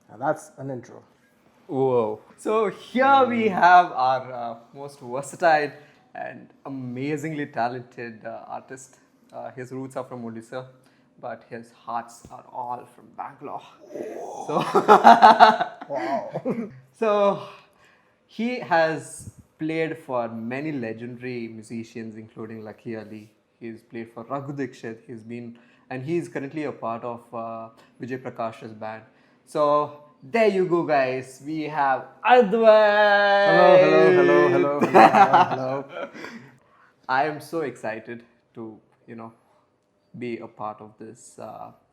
Now that's an intro. Whoa. So here we have our most versatile and amazingly talented artist. His roots are from Odisha, but his hearts are all from Bangalore. So, Wow. so he has played for many legendary musicians, including Lucky Ali. He's played for Raghu Dikshit. And he's currently a part of Vijay Prakash's band. So there you go, guys. We have Advait. Hello. I am so excited to, be a part of this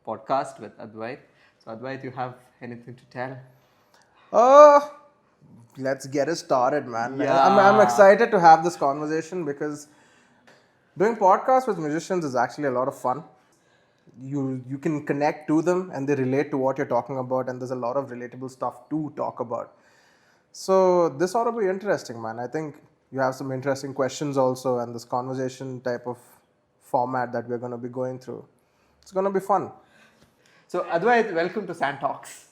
podcast with Advait. So Advait, you have anything to tell? Uh, let's get it started, man. I'm excited to have this conversation because doing podcasts with musicians is actually a lot of fun. You can connect to them and they relate to what you're talking about, and there's a lot of relatable stuff to talk about. So this ought to be interesting, man. I think you have some interesting questions also, and this conversation type of format that we're going to be going through. It's going to be fun. So Advait, welcome to Sand Talks.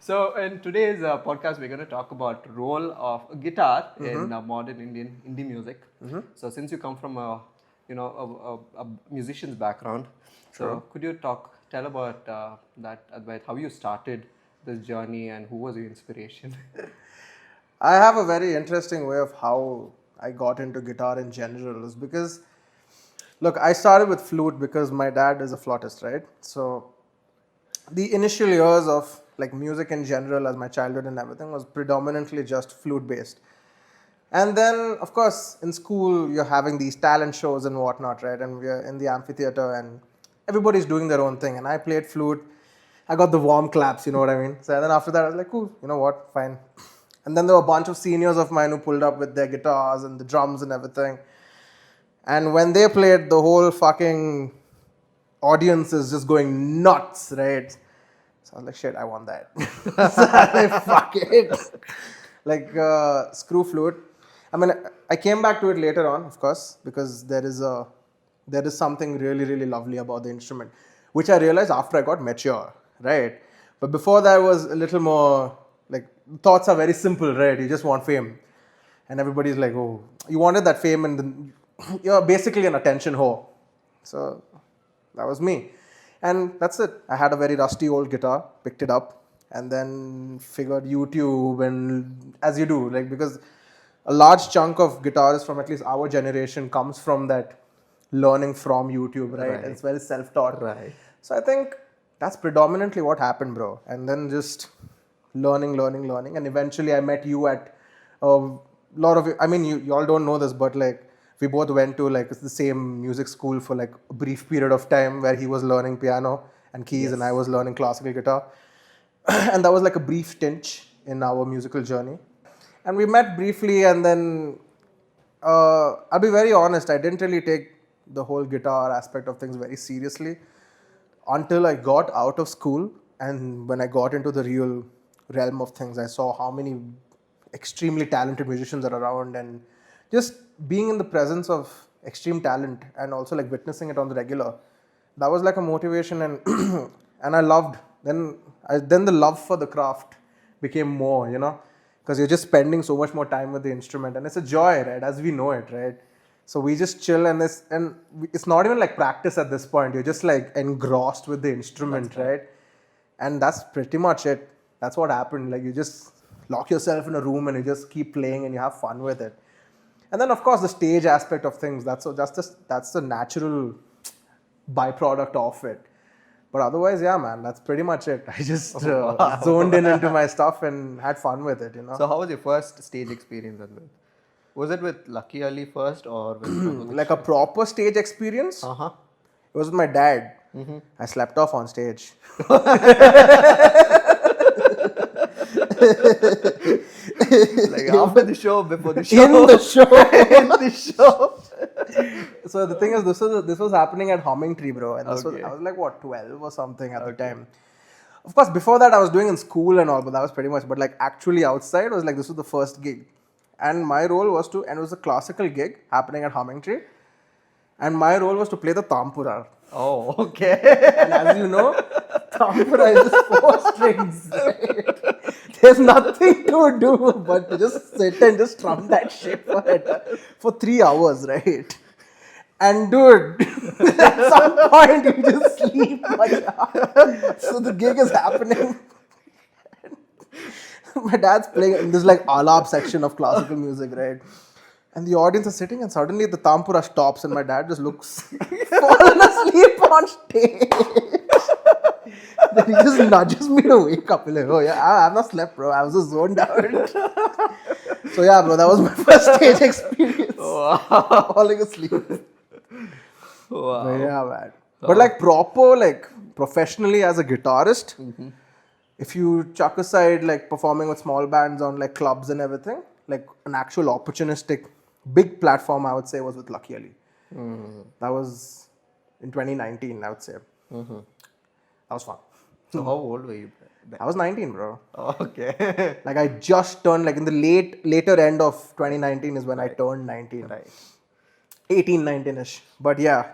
So in today's podcast, we're going to talk about role of guitar in modern Indian indie music. So since you come from a musician's background, so could you tell about that, Advait, how you started this journey and who was your inspiration? I have a very interesting way of how I got into guitar in general is because, look, I started with flute because my dad is a flautist, right? So the initial years of like music in general as my childhood and everything was predominantly just flute based. And then, of course, in school, you're having these talent shows and whatnot, right? And we're in the amphitheater and everybody's doing their own thing. And I played flute. I got the warm claps, you know what I mean? So then after that, I was like, cool, you know what, fine. And then there were a bunch of seniors of mine who pulled up with their guitars and the drums and everything. And when they played, the whole fucking audience is just going nuts, right? So I was like, shit, I want that. So I was like, fuck it. Like, screw flute. I mean, I came back to it later on, of course, because there is something really, really lovely about the instrument, which I realized after I got mature, right? But before that was a little more, like, thoughts are very simple, right? You just want fame. And everybody's like, oh, you wanted that fame and then you're basically an attention whore. So that was me. And that's it. I had a very rusty old guitar, picked it up, and then figured YouTube and as you do, like, because a large chunk of guitarists from at least our generation comes from that learning from YouTube, right? It's very self-taught. Right. So I think that's predominantly what happened, bro. And then just learning. And eventually I met you at a lot of, I mean, you all don't know this, but like, we both went to like the same music school for like a brief period of time where he was learning piano and keys and I was learning classical guitar. And that was like a brief stint in our musical journey. And we met briefly and then I'll be very honest, I didn't really take the whole guitar aspect of things very seriously until I got out of school. And when I got into the real realm of things, I saw how many extremely talented musicians are around, and just being in the presence of extreme talent and also like witnessing it on the regular, that was like a motivation. And and I loved then the love for the craft became more, because you're just spending so much more time with the instrument and it's a joy, right, as we know it, right? So we just chill and it's not even like practice at this point. You're just like engrossed with the instrument, right? And that's pretty much it. That's what happened. Like, you just lock yourself in a room and you just keep playing and you have fun with it. And then, of course, the stage aspect of things, that's the natural byproduct of it. But otherwise, yeah, man, that's pretty much it. I just zoned into my stuff and had fun with it, So how was your first stage experience, Advait? Was it with Lucky Ali first or with like a proper stage experience? Uh-huh. It was with my dad. I slept off on stage. Like after the show, before the show? In the show. In the show. So the thing is, this was happening at Humming Tree, bro. And I was like, what, 12 or something at the time. Of course, before that, I was doing in school and all, but that was pretty much. But like actually outside was like, this was the first gig. and my role was to, and it was a classical gig happening at Hummingtree, and my role was to play the tampura. Oh, okay. And as you know, tampura is just 4 strings. Right? There's nothing to do but to just sit and just strum that shit for 3 hours, right? And dude, at some point you just sleep. So the gig is happening. My dad's playing in this like alap section of classical music, right? And the audience is sitting, and suddenly the tampura stops, and my dad just looks fallen asleep on stage. Then he just nudges me to wake up. He's like, oh yeah, I've not slept, bro. I was just zoned out. So yeah, bro, that was my first stage experience. Falling asleep. Wow. But yeah, man. But like proper, like professionally as a guitarist, if you chuck aside like performing with small bands on like clubs and everything, like an actual opportunistic big platform, I would say, was with Lucky Ali. That was in 2019, I would say. That was fun. So how old were you then? I was 19, bro. Okay. Like I just turned, like in the later end of 2019 is when I turned 19. Right. 18, 19-ish. But yeah,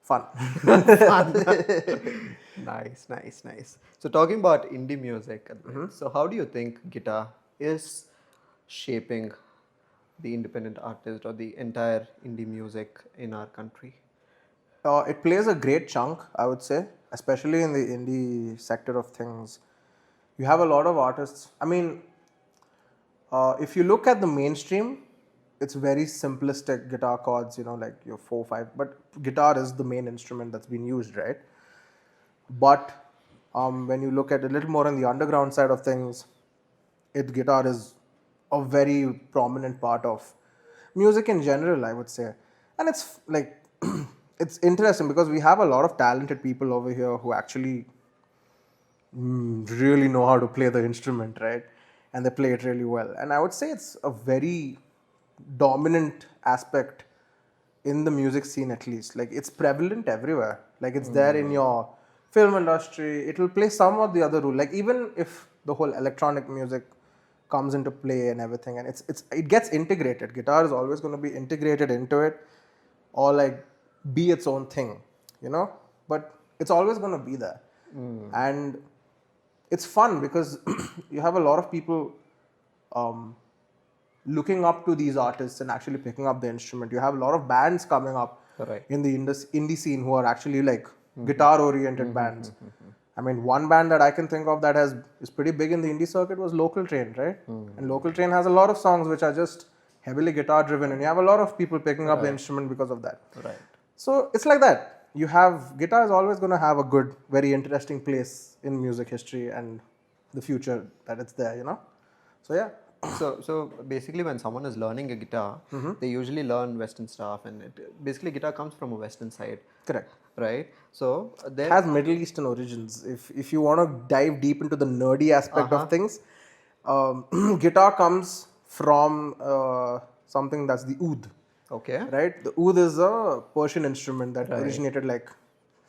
fun. Nice. So talking about indie music, so how do you think guitar is shaping the independent artist or the entire indie music in our country? It plays a great chunk, I would say, especially in the indie sector of things. You have a lot of artists. I mean, if you look at the mainstream, it's very simplistic guitar chords, like your 4, 5. But guitar is the main instrument that's been used, right? But when you look at a little more on the underground side of things, guitar is a very prominent part of music in general, I would say. And it's like, it's interesting because we have a lot of talented people over here who actually really know how to play the instrument, right? And they play it really well. And I would say it's a very dominant aspect in the music scene, at least. Like it's prevalent everywhere. Like it's there in your film industry. It will play some or the other role. Like even if the whole electronic music comes into play and everything, and it gets integrated. Guitar is always going to be integrated into it, or like be its own thing, But it's always going to be there, and it's fun because you have a lot of people looking up to these artists and actually picking up the instrument. You have a lot of bands coming up in the indie scene who are actually like guitar oriented bands. I mean, one band that I can think of that is pretty big in the indie circuit was Local Train, right? And Local Train has a lot of songs which are just heavily guitar driven, and you have a lot of people picking up the instrument because of that. Right. So it's like that. Guitar is always going to have a good, very interesting place in music history and the future that it's there, So yeah. So basically, when someone is learning a guitar, they usually learn Western stuff, and basically guitar comes from a Western side. Correct. Right. So it has Middle Eastern origins. If you want to dive deep into the nerdy aspect of things, guitar comes from something that's the oud. Okay. Right? The oud is a Persian instrument that originated like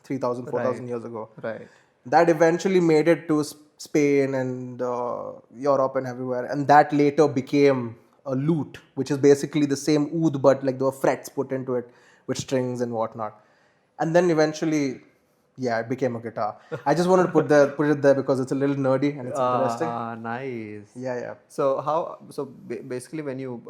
3,000, 4,000 years ago. Right. That eventually made it to Spain and Europe and everywhere. And that later became a lute, which is basically the same oud, but like there were frets put into it with strings and whatnot. And then eventually, it became a guitar. I just wanted to put it there because it's a little nerdy and it's interesting. Nice. Yeah. So basically, when you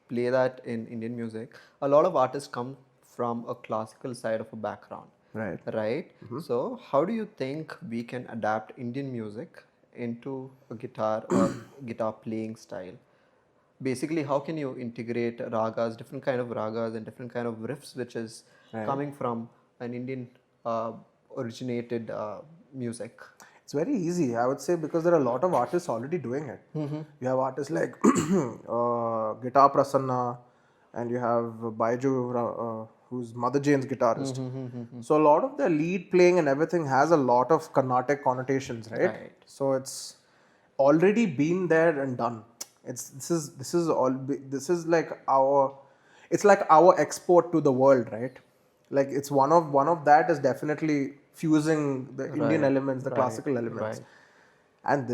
play that in Indian music, a lot of artists come from a classical side of a background. Right. So how do you think we can adapt Indian music into a guitar or guitar playing style? Basically, how can you integrate ragas, different kind of ragas and different kind of riffs, which is coming from an Indian originated music? It's very easy, I would say, because there are a lot of artists already doing it. You have artists like Guitar Prasanna, and you have Baiju, who's Mother Jane's guitarist. So a lot of their lead playing and everything has a lot of Carnatic connotations, right? So it's already been there and done. This is like our export to the world, right? Like it's one of that is definitely fusing the Indian elements, the classical elements. And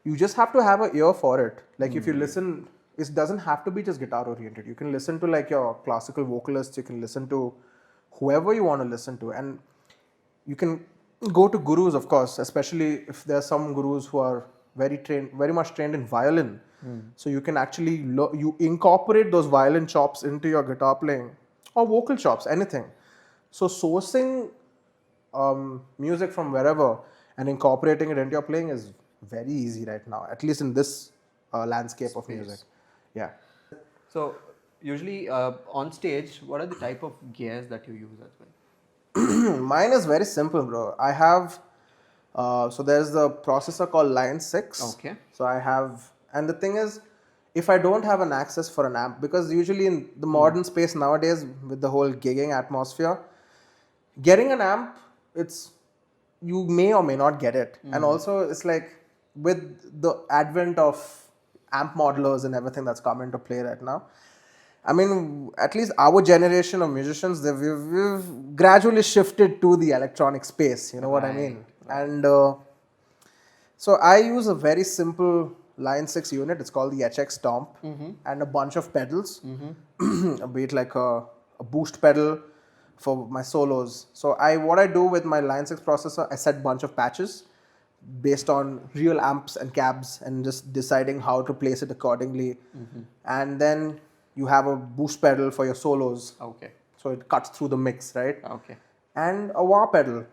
you just have to have an ear for it. Like if you listen it doesn't have to be just guitar oriented. You can listen to like your classical vocalists, you can listen to whoever you want to listen to, and you can go to gurus, of course, especially if there are some gurus who are very much trained in violin. So you can actually you incorporate those violin chops into your guitar playing or vocal chops, anything. So sourcing music from wherever and incorporating it into your playing is very easy right now, at least in this landscape of music. Yeah. So usually on stage, what are the type of gears that you use as well? Mine is very simple, bro. I have so there's the processor called Line 6. Okay. So I have, and the thing is, if I don't have an access for an amp, because usually in the modern space nowadays with the whole gigging atmosphere, getting an amp, it's, you may or may not get it. And also it's like with the advent of amp modelers and everything that's come into play right now, I mean, at least our generation of musicians, we've gradually shifted to the electronic space, you know what I mean? And so I use a very simple Line 6 unit, it's called the HX Stomp, and a bunch of pedals, be it like a boost pedal for my solos. So what I do with my Line 6 processor, I set a bunch of patches based on real amps and cabs and just deciding how to place it accordingly. And then you have a boost pedal for your solos. Okay. So it cuts through the mix, right? Okay. And a wah pedal.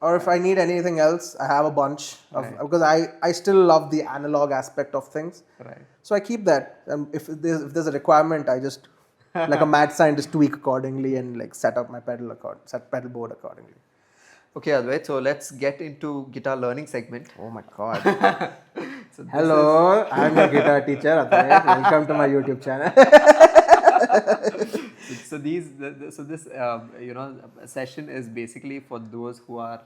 Or if I need anything else, I have a bunch of, Right. because I still love the analog aspect of things. Right. So I keep that. If there's a requirement, I just, like a mad scientist, tweak accordingly and like set my pedal board accordingly. Okay, Advait, so let's get into guitar learning segment. Oh my God. So this Hello, I'm your guitar teacher, Advait. Welcome to my YouTube channel. So this session is basically for those who are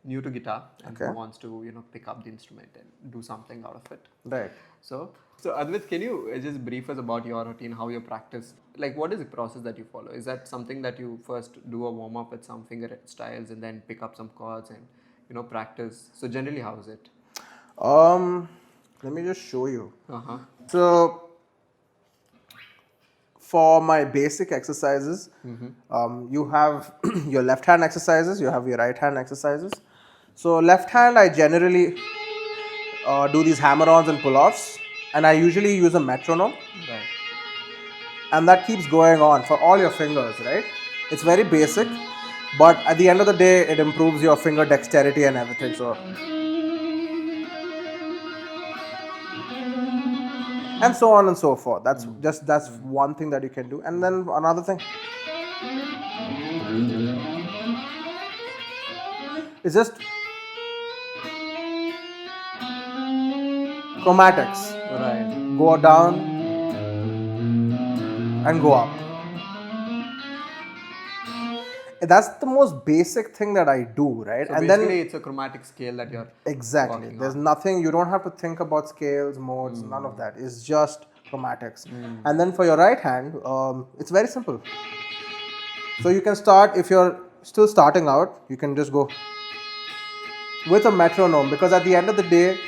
new to guitar and who wants to pick up the instrument and do something out of it. Right. So Advait, can you just brief us about your routine, how you practice? Like, what is the process that you follow? Is that something that you first do a warm up with some finger styles and then pick up some chords and practice? So generally, how is it? Let me just show you. Uh-huh. So for my basic exercises, you have your left hand exercises, you have your right hand exercises. So left hand, I generally do these hammer-ons and pull-offs, and I usually use a metronome. Right. And that keeps going on for all your fingers, right? It's very basic, but at the end of the day, it improves your finger dexterity and everything. So, and so on and so forth. That's one thing that you can do. And then another thing is just chromatics. Right. Go down and go up. That's the most basic thing that I do, right? So and basically, then it's a chromatic scale that you're exactly. working There's on. nothing. You don't have to think about scales, modes, none of that. It's just chromatics. And then for your right hand, it's very simple. So you can start, if you're still starting out, you can just go with a metronome, because at the end of the day,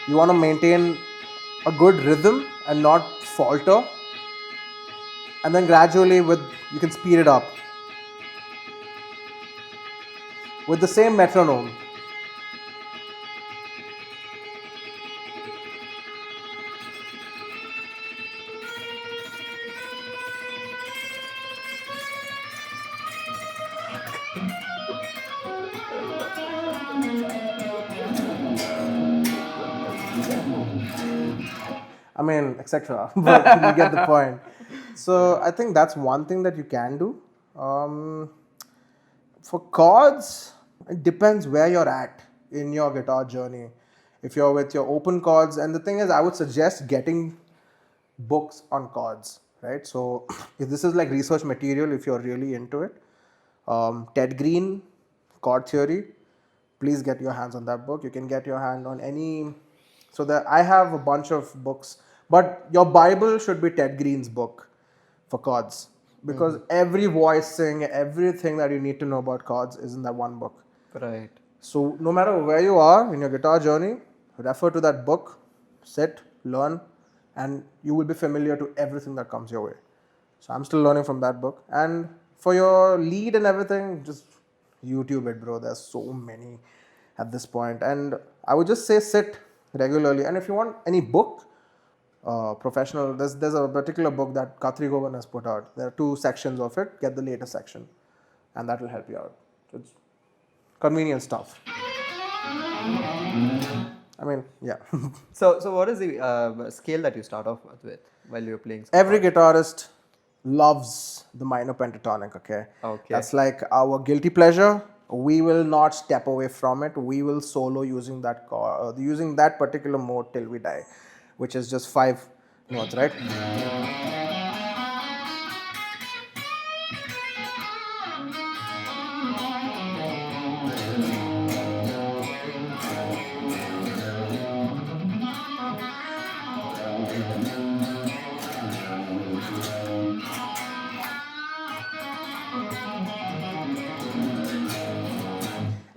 you want to maintain a good rhythm and not falter. And then gradually you can speed it up with the same metronome. I mean, etc. But you get the point. So I think that's one thing that you can do. For chords, it depends where you're at in your guitar journey. If you're with your open chords, and the thing is, I would suggest getting books on chords, right? So if this is like research material, if you're really into it, Ted Green, Chord Theory, please get your hands on that book. You can get your hand on any. So that I have a bunch of books, but your Bible should be Ted Green's book for chords, because every voicing, everything that you need to know about chords is in that one book. Right. So no matter where you are in your guitar journey, refer to that book, sit, learn, and you will be familiar to everything that comes your way. So I'm still learning from that book. And for your lead and everything, just YouTube it, bro. There's so many at this point. And I would just say sit regularly. And if you want any book, professional, there's a particular book that Kathri Govan has put out. There are 2 sections of it. Get the latest section, and that will help you out. So it's convenient stuff. I mean, yeah. So what is the scale that you start off with while you're playing? Every guitarist loves the minor pentatonic, okay? Okay. That's like our guilty pleasure. We will not step away from it. We will solo using using that particular mode till we die, which is just 5 notes, right?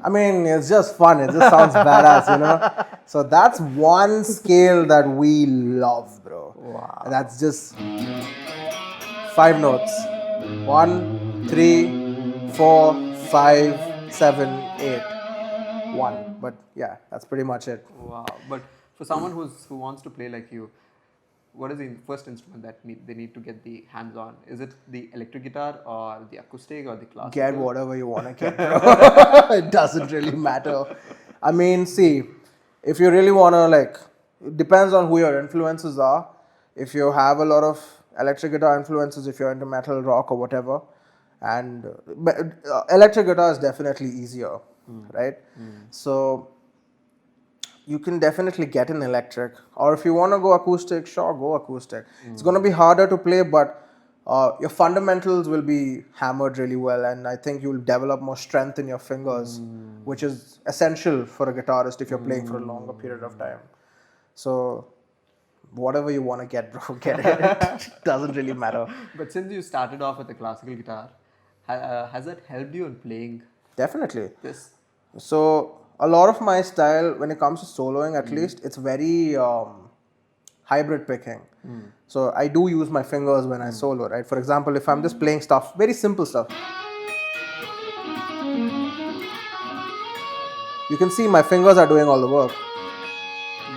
I mean, it's just fun. It just sounds badass, you know? So that's one scale that we love, bro. Wow. That's just 5 notes. 1, 3, 4, 5, 7, 8. 1. But yeah, that's pretty much it. Wow. But for someone who wants to play like you, what is the first instrument that they need to get the hands on? Is it the electric guitar or the acoustic or the classical? Get whatever you want to get, bro. It doesn't really matter. I mean, see, if you really want to, like, it depends on who your influences are. If you have a lot of electric guitar influences, if you're into metal, rock, or whatever, and electric guitar is definitely easier, right? So you can definitely get an electric, or if you want to go acoustic, sure, go acoustic. It's going to be harder to play, but your fundamentals will be hammered really well, and I think you'll develop more strength in your fingers, which is essential for a guitarist if you're playing for a longer period of time. So whatever you want to get, bro, get it. It doesn't really matter. But since you started off with a classical guitar, has that helped you in playing Definitely. this? So a lot of my style, when it comes to soloing at least, it's very hybrid picking. So I do use my fingers when I solo, right? For example, if I'm just playing stuff, very simple stuff, you can see my fingers are doing all the work.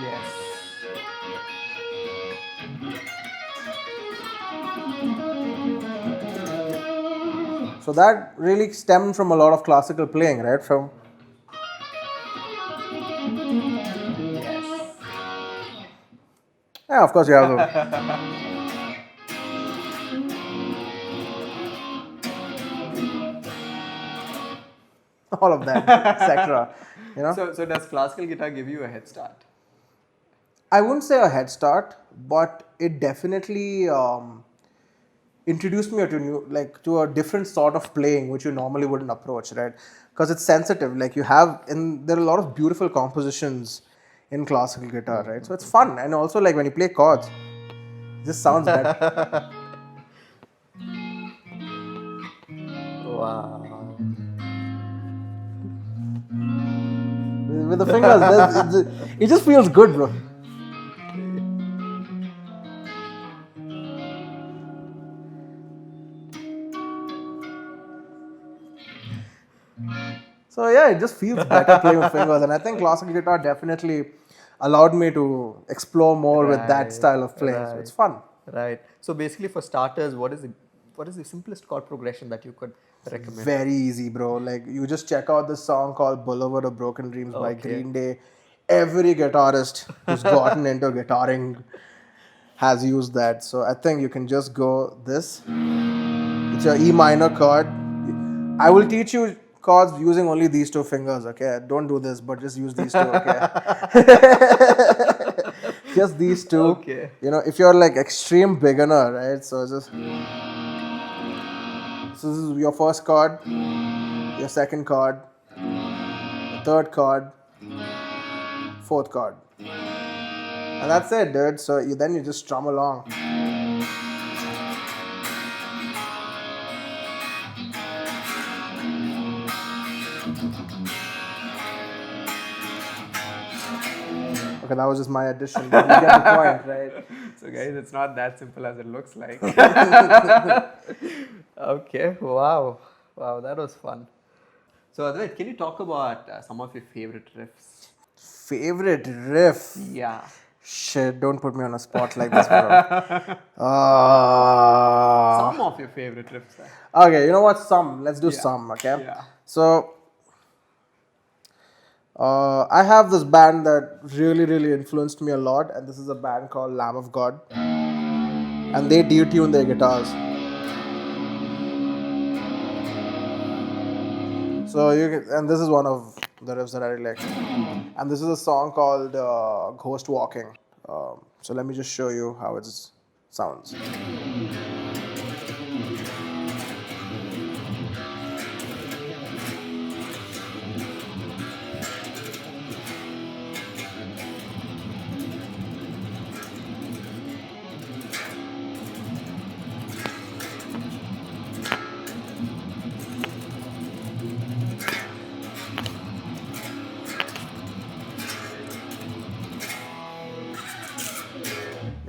Yes. So that really stemmed from a lot of classical playing, right? From Yes. yeah, of course you have to. All of that, etc. You know, So does classical guitar give you a head start? I wouldn't say a head start, but it definitely introduced me to a different sort of playing which you normally wouldn't approach, right? Because it's sensitive. Like there are a lot of beautiful compositions in classical guitar, right? So it's fun, and also like when you play chords, it just sounds better. Wow. With the fingers, it just feels good, bro. So yeah, it just feels better playing with fingers, and I think classical guitar definitely allowed me to explore more with that style of playing. So it's fun. Right. So basically, for starters, what is the simplest chord progression that you could recommend? Very easy, bro. Like you just check out this song called "Boulevard of Broken Dreams" by Green Day. Every guitarist who's gotten into guitaring has used that. So I think you can just go this. It's your E minor chord. I will teach you chords using only these 2 fingers, okay? Don't do this, but just use these 2, okay? Just these 2. Okay. You know, if you're like extreme beginner, right? So this is your first chord, your second chord, your third chord, fourth chord. And that's it, dude. So then you just strum along. Okay, that was just my addition, but you get the point, right? So So guys, it's not that simple as it looks like. Okay, wow. Wow, that was fun. So Advait, can you talk about some of your favorite riffs? Favorite riff? Yeah. Shit, don't put me on a spot like this, bro. Some of your favorite riffs. Okay, you know what? Some. Let's do Yeah. some, okay? Yeah. So, I have this band that really, really influenced me a lot, and this is a band called Lamb of God. And they detune their guitars. So and this is one of the riffs that I really like. And this is a song called Ghost Walking. So let me just show you how it sounds.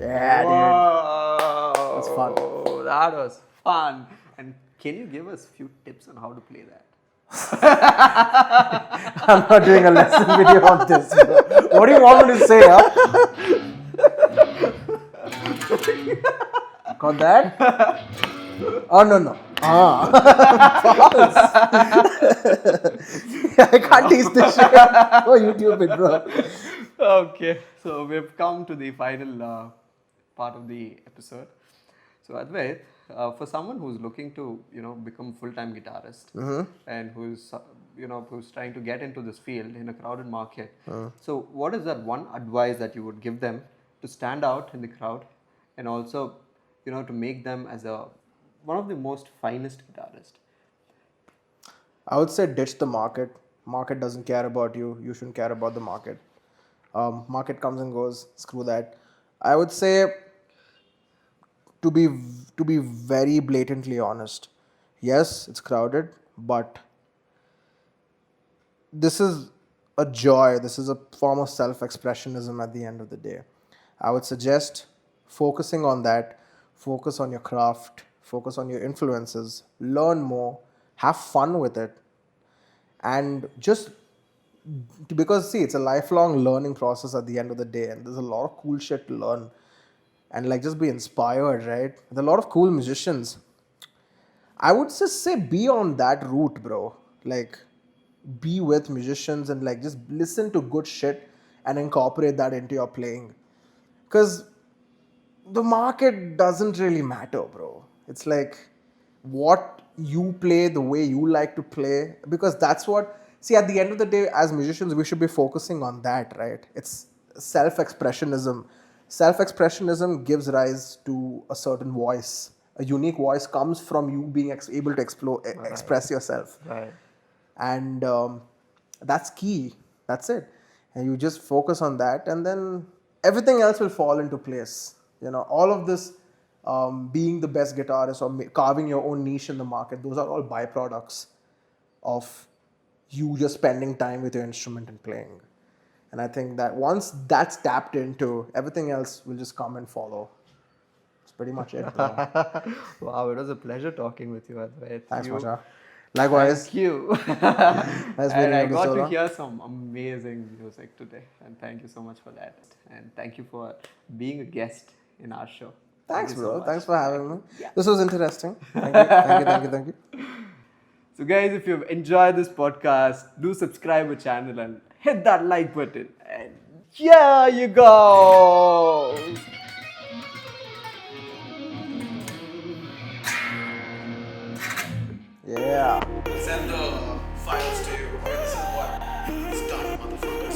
Yeah, dude. That's fun. That was fun. And can you give us a few tips on how to play that? I'm not doing a lesson video on this, bro. What do you want me to say, huh? Got that? Oh, no. False. I can't teach this shit. Oh, YouTube it, bro. Okay, so we've come to the final part of the episode. So Advait, for someone who's looking to become a full-time guitarist and who's trying to get into this field in a crowded market, so what is that one advice that you would give them to stand out in the crowd and also to make them as one of the most finest guitarists? I would say ditch the market. Market doesn't care about you. You shouldn't care about the market. Market comes and goes. Screw that. I would say to be very blatantly honest. Yes, it's crowded, but this is a joy. This is a form of self-expressionism at the end of the day. I would suggest focusing on that. Focus on your craft. Focus on your influences. Learn more. Have fun with it. And just because see, it's a lifelong learning process at the end of the day, and there's a lot of cool shit to learn. And like just be inspired, right? There are a lot of cool musicians. I would just say be on that route, bro. Like be with musicians and like just listen to good shit and incorporate that into your playing. Because the market doesn't really matter, bro. It's like what you play, the way you like to play, because that's what, see, at the end of the day, as musicians, we should be focusing on that, right? It's self-expressionism. Self-expressionism gives rise to a certain voice. A unique voice comes from you being able to express yourself. Right. And that's key. That's it. And you just focus on that, and then everything else will fall into place. All of this being the best guitarist or carving your own niche in the market, those are all byproducts of you just spending time with your instrument and playing. And I think that once that's tapped into, everything else will just come and follow. That's pretty much it, bro. Wow, it was a pleasure talking with you, Advait. Thanks, Masha. Likewise. Thank you. Nice And I meeting you, got to Sola. hear some amazing music today. And thank you so much for that. And thank you for being a guest in our show. Thanks, Thank you so bro. much. Thanks for having me. Yeah. This was interesting. Thank you. Thank you. So guys, if you've enjoyed this podcast, do subscribe to the channel and hit that like button. And here you go. Yeah. Send the files to you. This is what it's done, motherfucker.